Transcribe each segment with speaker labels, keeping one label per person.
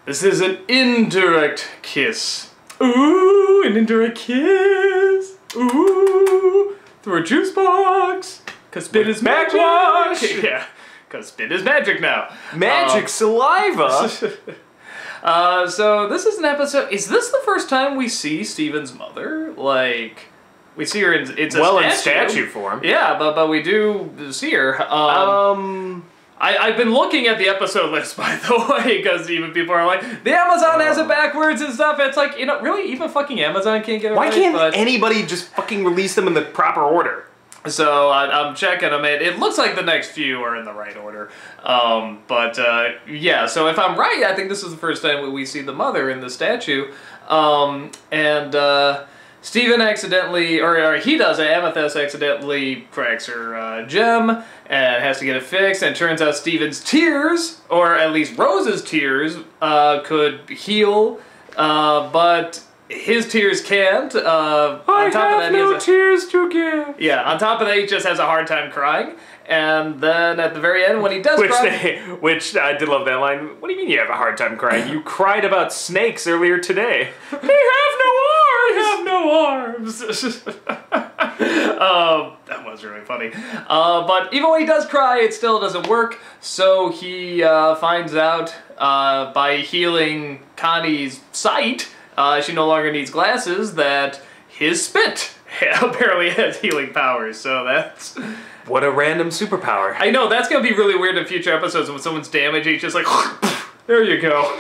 Speaker 1: This is an indirect kiss. Ooh, an indirect kiss. Ooh, through a juice box. Cause spit is magic. Yeah, cause spit is magic now.
Speaker 2: Magic saliva.
Speaker 1: So this is an episode. Is this the first time we see Steven's mother? Like, we see her in it's a
Speaker 2: in statue form.
Speaker 1: Yeah, but we do see her. I've been looking at the episode list, by the way, because even people are like, the Amazon has it backwards and stuff. It's like, you know, really, even fucking Amazon can't get it
Speaker 2: Why
Speaker 1: right.
Speaker 2: can't anybody just fucking release them in the proper order?
Speaker 1: So I'm checking them. It looks like the next few are in the right order. Yeah, so if I'm right, I think this is the first time we see the mother in the statue. Steven accidentally, or he does it, Amethyst accidentally cracks her gem and has to get it fixed, and it turns out Steven's tears, or at least Rose's tears, could heal, but his tears can't.
Speaker 2: I have no tears to give.
Speaker 1: Yeah, on top of that, he just has a hard time crying. And then at the very end, when he does cry...
Speaker 2: Which I did love that line. What do you mean you have a hard time crying? You cried about snakes earlier today. They have no arms!
Speaker 1: They have no arms! That was really funny. But even when he does cry, it still doesn't work. So he finds out by healing Connie's sight, she no longer needs glasses, that his spit apparently has healing powers. So that's...
Speaker 2: What a random superpower.
Speaker 1: I know, that's going to be really weird in future episodes when someone's damaged, he's just like, there you go.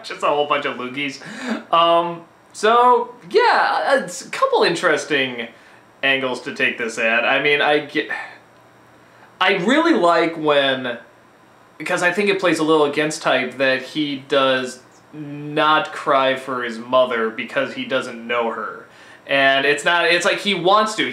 Speaker 1: Just a whole bunch of loogies. So, yeah, it's a couple interesting angles to take this at. I mean, I really like when, because I think it plays a little against type, that he does not cry for his mother because he doesn't know her. And it's like he wants to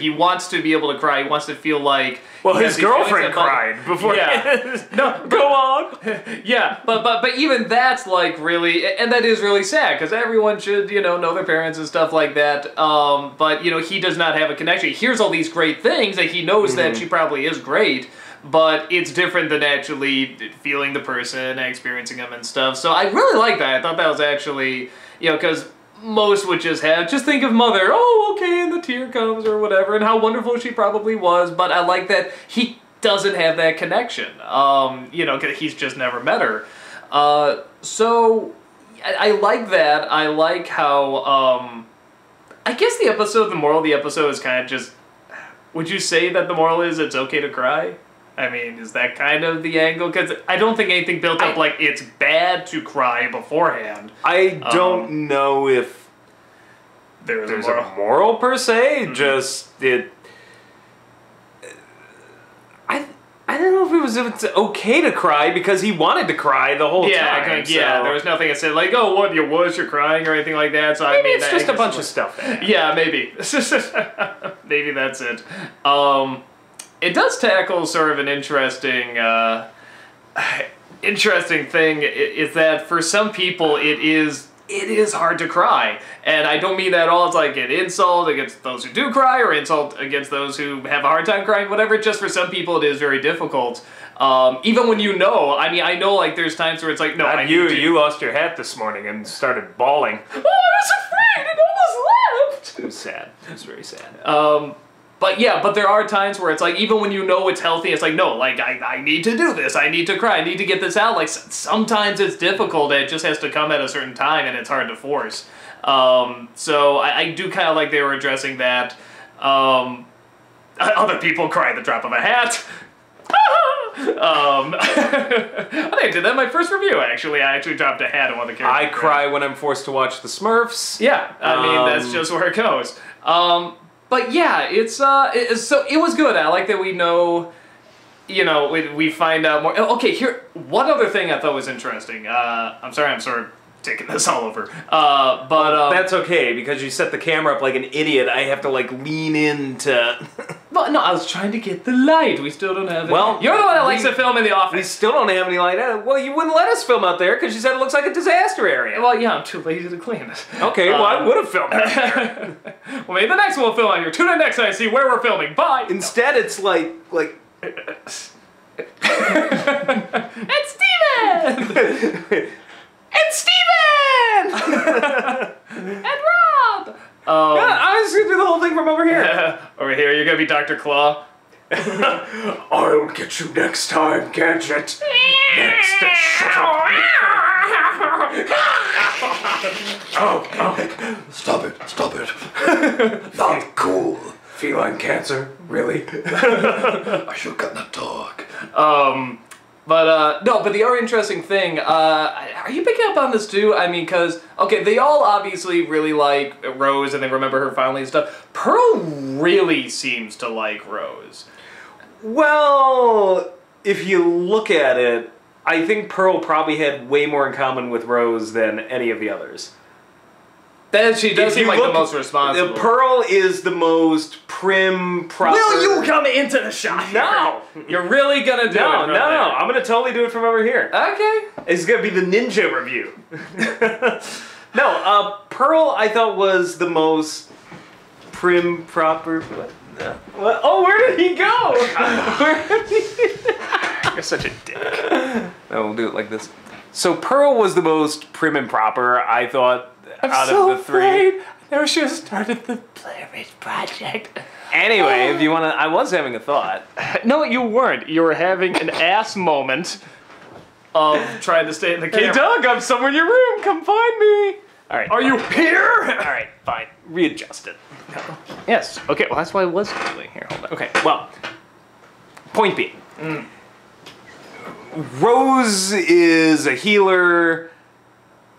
Speaker 1: be able to cry, he wants to feel like...
Speaker 2: Well, his girlfriend cried before...
Speaker 1: Yeah. No, go on! Yeah, but even that's like really, and that is really sad, because everyone should, you know their parents and stuff like that, but, you know, he does not have a connection. He hears all these great things, that he knows that she probably is great, but it's different than actually feeling the person, experiencing them and stuff. So I really like that. I thought that was actually, you know, because... most would just think of mother, oh, okay, and the tear comes or whatever, and how wonderful she probably was, but I like that he doesn't have that connection, you know, because he's just never met her. So, I like that. I like how, I guess the moral of the episode is kind of just, would you say that the moral is it's okay to cry? I mean, is that kind of the angle? Because I don't think anything built up like it's bad to cry beforehand.
Speaker 2: I don't know if
Speaker 1: there's
Speaker 2: a moral per se. Just it. I don't know if it's okay to cry because he wanted to cry the whole time.
Speaker 1: Yeah, there was nothing that said like, oh, what, you're crying or anything like that. So
Speaker 2: maybe it's just a bunch of stuff.
Speaker 1: Yeah, maybe. Maybe that's it. It does tackle sort of an interesting thing, is that for some people it is hard to cry. And I don't mean that at all. It's like an insult against those who do cry, or insult against those who have a hard time crying, whatever. Just for some people it is very difficult. Even when you know, I mean, I know like there's times where it's like, no,
Speaker 2: you lost your hat this morning and started bawling.
Speaker 1: Oh, I was afraid, it almost left!
Speaker 2: It was sad. It was very sad.
Speaker 1: But yeah, but there are times where it's like, even when you know it's healthy, it's like, no, like, I need to do this, I need to cry, I need to get this out. Like, sometimes it's difficult, it just has to come at a certain time, and it's hard to force. So I do kind of like they were addressing that. Other people cry at the drop of a hat. I did that in my first review, actually. I actually dropped a hat on one of the characters.
Speaker 2: I cry when I'm forced to watch the Smurfs.
Speaker 1: Yeah, I mean, that's just where it goes. But yeah, so it was good. I like that we know, you know, we find out more. Okay, here, one other thing I thought was interesting. I'm sorry, I'm sort of taking this all over.
Speaker 2: That's okay, because you set the camera up like an idiot. I have to, like, lean into...
Speaker 1: Well, no, I was trying to get the light. We still don't have it.
Speaker 2: Well,
Speaker 1: you're the one that likes to film in the office.
Speaker 2: We still don't have any light. Well, you wouldn't let us film out there because you said it looks like a disaster area.
Speaker 1: Well, yeah, I'm too lazy to clean it.
Speaker 2: Okay, well, I would have filmed out there.
Speaker 1: Well, maybe the next one we'll film out here. Tune in next time to see where we're filming. Bye!
Speaker 2: Instead, it's like...
Speaker 1: It's Steven!
Speaker 2: And Steven!
Speaker 1: And Rob!
Speaker 2: Yeah, I was gonna do the whole thing from over here.
Speaker 1: Over here, you're gonna be Dr. Claw.
Speaker 2: I'll get you next time, Gadget. Next, shut up. Oh,
Speaker 3: Stop it. Not cool.
Speaker 2: feline cancer, really?
Speaker 3: I should cut that talk.
Speaker 1: But the other interesting thing, are you picking up on this too? I mean, because, okay, they all obviously really like Rose and they remember her finally and stuff. Pearl really seems to like Rose.
Speaker 2: Well, if you look at it, I think Pearl probably had way more in common with Rose than any of the others.
Speaker 1: That she does seem like the most responsible.
Speaker 2: Pearl is the most prim, proper...
Speaker 1: Will you come into the shot?
Speaker 2: No!
Speaker 1: You're really gonna do it?
Speaker 2: No, I'm gonna totally do it from over here.
Speaker 1: Okay.
Speaker 2: It's gonna be the ninja review. No, Pearl I thought was the most prim, proper... What? Oh, where did he go? Where did he... You're such a dick. No, we'll do it like this. So Pearl was the most prim and proper, I thought, out of the three.
Speaker 1: I never should have started the Playwright Project.
Speaker 2: Anyway, if you want to... I was having a thought.
Speaker 1: No, you weren't. You were having an ass moment of trying to stay in the camera.
Speaker 2: Hey, Doug, I'm somewhere in your room. Come find me. All right.
Speaker 1: Are you here?
Speaker 2: All right, fine. Readjust it.
Speaker 1: Yes. Okay, well, that's why I was doing here. Hold on.
Speaker 2: Okay, well, point being, Rose is a healer.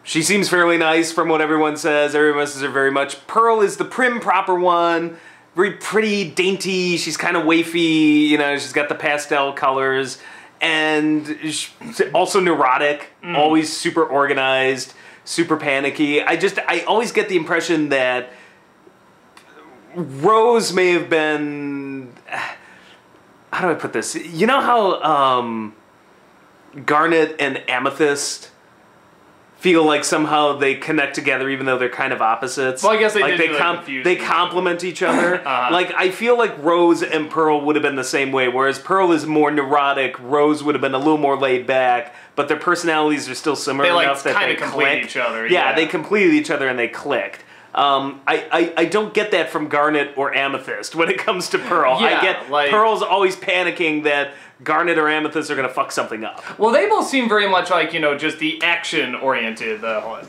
Speaker 2: She seems fairly nice from what everyone says. Everyone misses her very much. Pearl is the prim, proper one. Very pretty, dainty. She's kind of wafy. You know, she's got the pastel colors. And she's also neurotic. Always super organized. Super panicky. I always get the impression that Rose may have been... How do I put this? You know how Garnet and Amethyst feel like somehow they connect together even though they're kind of opposites?
Speaker 1: Well, I guess they
Speaker 2: like
Speaker 1: did
Speaker 2: they complement each other. Like, I feel like Rose and Pearl would have been the same way, whereas Pearl is more neurotic, Rose would have been a little more laid back, but their personalities are still similar enough that they
Speaker 1: complete each other.
Speaker 2: Yeah, they completed each other and they clicked. I don't get that from Garnet or Amethyst when it comes to Pearl.
Speaker 1: Yeah,
Speaker 2: I get Pearl's always panicking that Garnet or Amethyst are going to fuck something up.
Speaker 1: Well, they both seem very much like, you know, just the action-oriented, hold on.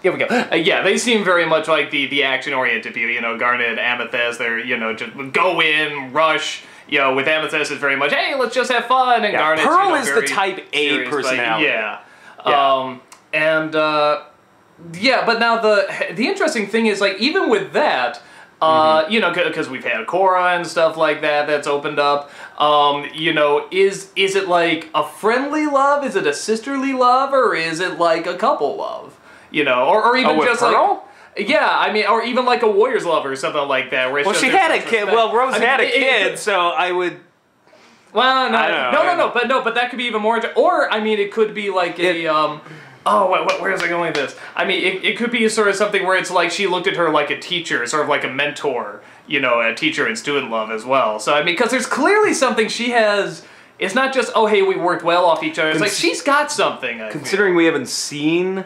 Speaker 1: Here we go. Yeah, they seem very much like the action-oriented people, you know, Garnet and Amethyst, they're, you know, just go in, rush. You know, with Amethyst, it's very much, hey, let's just have fun, and
Speaker 2: Yeah,
Speaker 1: Garnet's,
Speaker 2: Pearl
Speaker 1: you know,
Speaker 2: is the
Speaker 1: very
Speaker 2: type A
Speaker 1: serious,
Speaker 2: personality.
Speaker 1: Yeah, but now the interesting thing is, like, even with that, you know, because we've had Korra and stuff like that that's opened up, you know, is it like a friendly love, is it a sisterly love, or is it like a couple love? You know, or even just
Speaker 2: Pearl?
Speaker 1: like... Yeah, I mean, or even like a warrior's love or something like that. Where it's
Speaker 2: Well,
Speaker 1: just
Speaker 2: she had a kid. Well, Rose had a kid, so I would...
Speaker 1: Well,
Speaker 2: I don't know.
Speaker 1: but that could be even more... Or, I mean, it could be like where is I going with this? I mean, it could be sort of something where it's like she looked at her like a teacher, sort of like a mentor, you know, a teacher and student love as well. So, I mean, because there's clearly something she has... It's not just, oh, hey, we worked well off each other. It's like, she's got something.
Speaker 2: Considering we haven't seen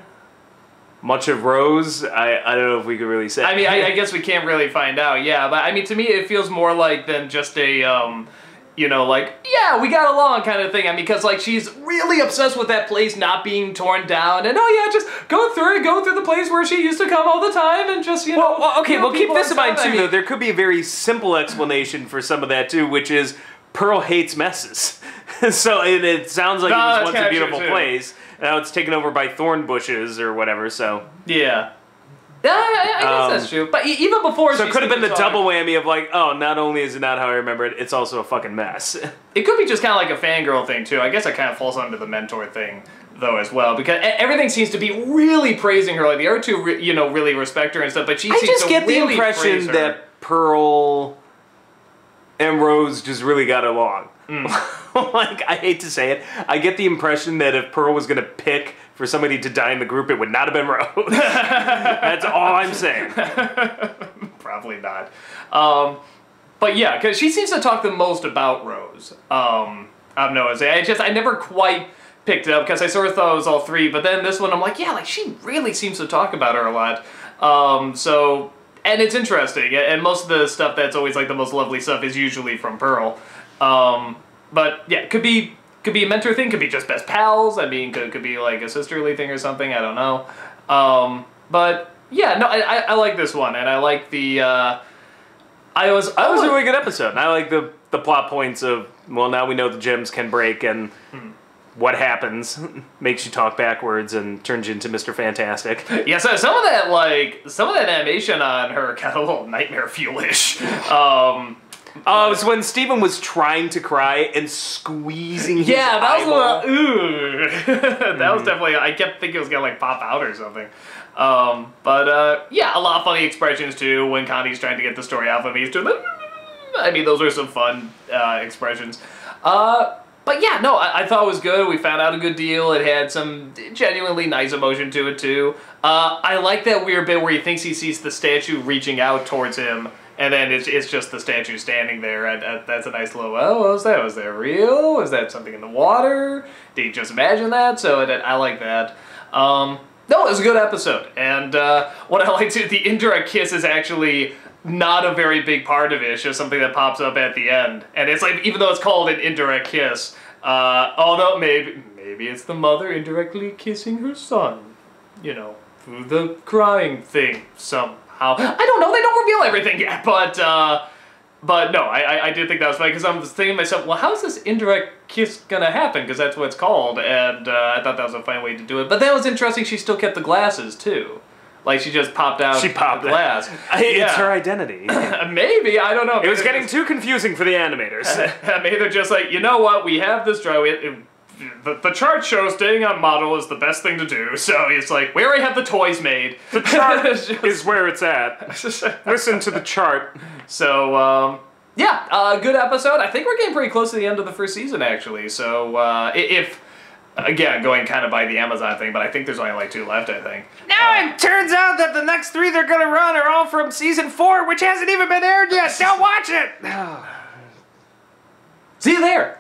Speaker 2: much of Rose, I don't know if we could really say.
Speaker 1: I mean, I guess we can't really find out, yeah. But, I mean, to me, it feels more like than just a, you know, like, yeah, we got along kind of thing. I mean, because, like, she's really obsessed with that place not being torn down. And, oh, yeah, just go through the place where she used to come all the time and just, you know.
Speaker 2: Well, okay, well, keep this in mind, too,
Speaker 1: I mean,
Speaker 2: though. There could be a very simple explanation for some of that, too, which is Pearl hates messes. So it sounds like it was once a beautiful place. Now it's taken over by thorn bushes or whatever, so...
Speaker 1: Yeah. Yeah, I guess that's true. But even before...
Speaker 2: So it could have been the double whammy of like, oh, not only is it not how I remember it, it's also a fucking mess.
Speaker 1: It could be just kind of like a fangirl thing, too. I guess it kind of falls under the mentor thing, though, as well. Because everything seems to be really praising her. Like, the other two, you know, really respect her and stuff, but she seems to really praise her.
Speaker 2: I just get the impression that Pearl and Rose just really got along. Like, I hate to say it, I get the impression that if Pearl was going to pick for somebody to die in the group, it would not have been Rose. That's all I'm saying.
Speaker 1: Probably not. But yeah, because she seems to talk the most about Rose. I never quite picked it up because I sort of thought it was all three, but then this one I'm like, yeah, like she really seems to talk about her a lot. So, and it's interesting, and most of the stuff that's always like the most lovely stuff is usually from Pearl. But yeah, it could be a mentor thing, could be just best pals. I mean, could be like a sisterly thing or something. I don't know. But yeah, no, I like this one, and I like the. That was
Speaker 2: a really good episode. And I like the plot points of, well, now we know the gems can break, and what happens makes you talk backwards and turns you into Mr. Fantastic.
Speaker 1: Yeah, so some of that animation on her got a little nightmare fuel-ish.
Speaker 2: It was when Steven was trying to cry and squeezing his
Speaker 1: that was a little, ooh. That was definitely, I kept thinking it was gonna like pop out or something. Yeah, a lot of funny expressions too when Connie's trying to get the story out of me. I mean, those were some fun expressions. But yeah, no, I thought it was good. We found out a good deal. It had some genuinely nice emotion to it too. I like that weird bit where he thinks he sees the statue reaching out towards him, and then it's just the statue standing there. And that's a nice little, oh, what was that? Was that real? Was that something in the water? Did he just imagine that? So I like that. No, it was a good episode. And what I like too, the indirect kiss is actually not a very big part of it. It's just something that pops up at the end. And it's like, even though it's called an indirect kiss, although maybe it's the mother indirectly kissing her son, you know, through the crying thing somehow. I don't know, they don't reveal everything yet, but no, I did think that was funny, because I'm thinking to myself, well, how's this indirect kiss gonna happen? Because that's what it's called, and I thought that was a fine way to do it. But that was interesting, she still kept the glasses, too. Like, she just popped out the glass.
Speaker 2: It's her identity.
Speaker 1: Maybe, I don't know.
Speaker 2: It was getting too confusing for the animators.
Speaker 1: Maybe they're just like, you know what, we have this drawing. The chart shows staying on model is the best thing to do, so it's like, we already have the toys made.
Speaker 2: The chart is where it's at. Listen to the chart.
Speaker 1: So, yeah, good episode. I think we're getting pretty close to the end of the first season, actually. So, if, again, going kind of by the Amazon thing, but I think there's only like 2 left, I think.
Speaker 2: Now it turns out that the next 3 they're gonna run are all from season 4, which hasn't even been aired yet. Don't watch it!
Speaker 1: See you there!